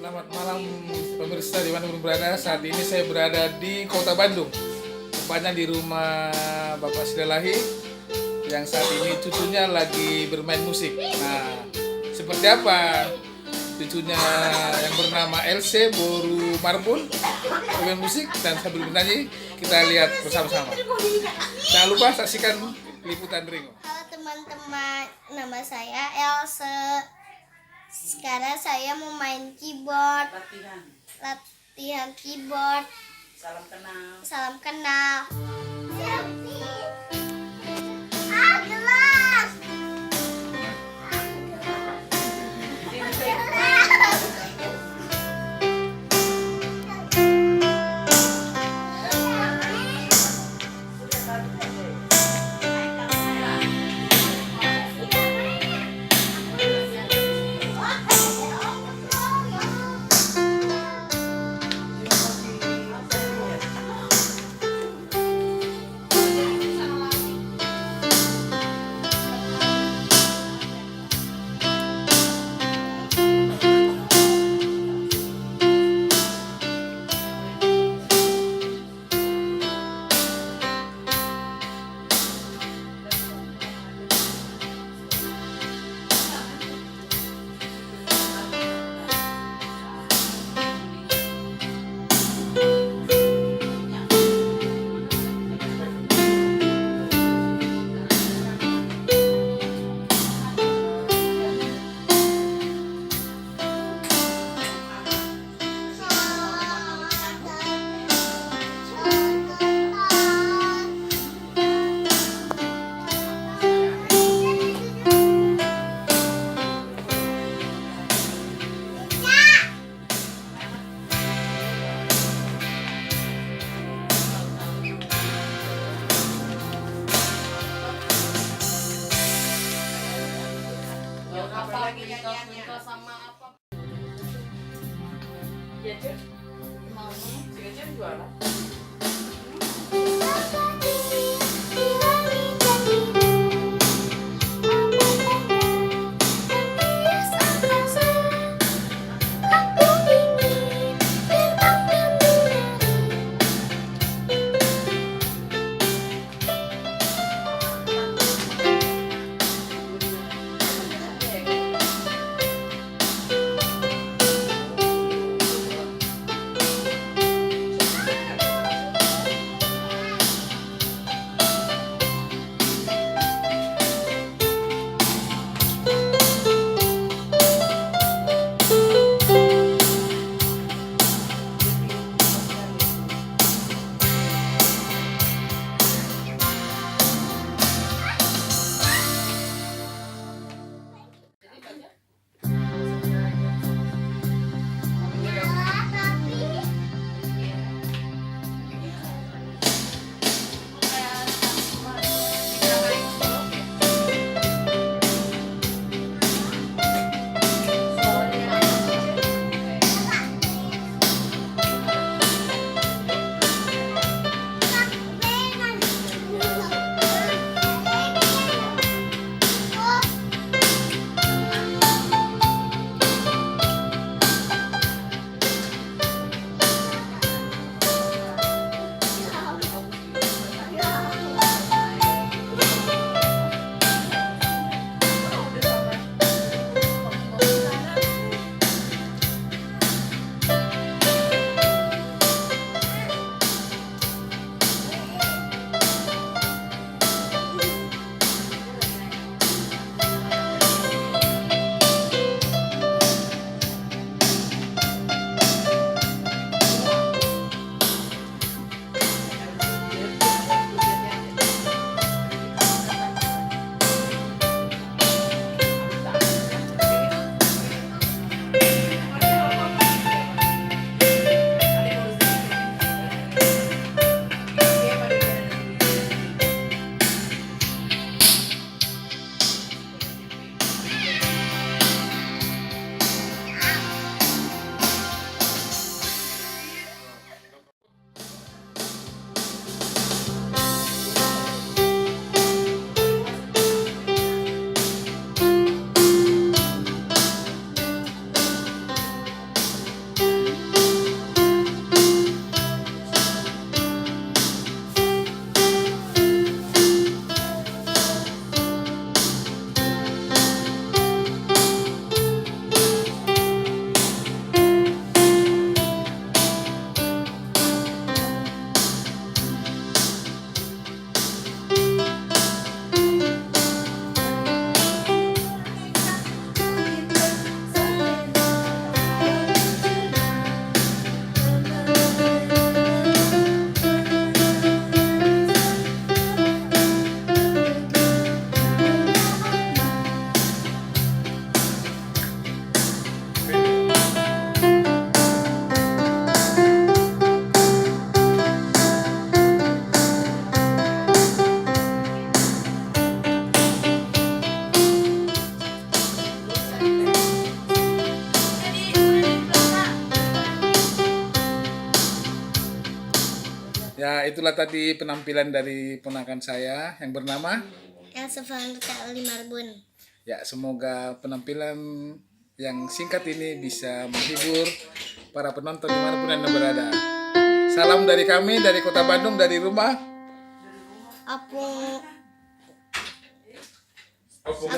Selamat malam pemirsa dimanapun berada. Saat ini saya berada di kota Bandung, tepatnya di rumah Bapak Sidalahi yang saat ini cucunya lagi bermain musik. Nah, seperti apa cucunya yang bernama LC Boru Marbun bermain musik dan sambil bernyanyi? Kita lihat bersama-sama. Jangan lupa saksikan liputan Ringo. Halo teman-teman, nama saya Else. Sekarang saya mau main keyboard. Latihan keyboard. Salam kenal. Gelas. Apa lagi nyanyiannya sama apa? Ya, Cek. Mau si Cek jualan. Ya, itulah tadi penampilan dari ponakan saya yang bernama. Elsa Vanessa Limarbun. Ya, semoga penampilan yang singkat ini bisa menghibur para penonton dimanapun Anda berada. Salam dari kami, dari Kota Bandung, dari rumah. Apung Opung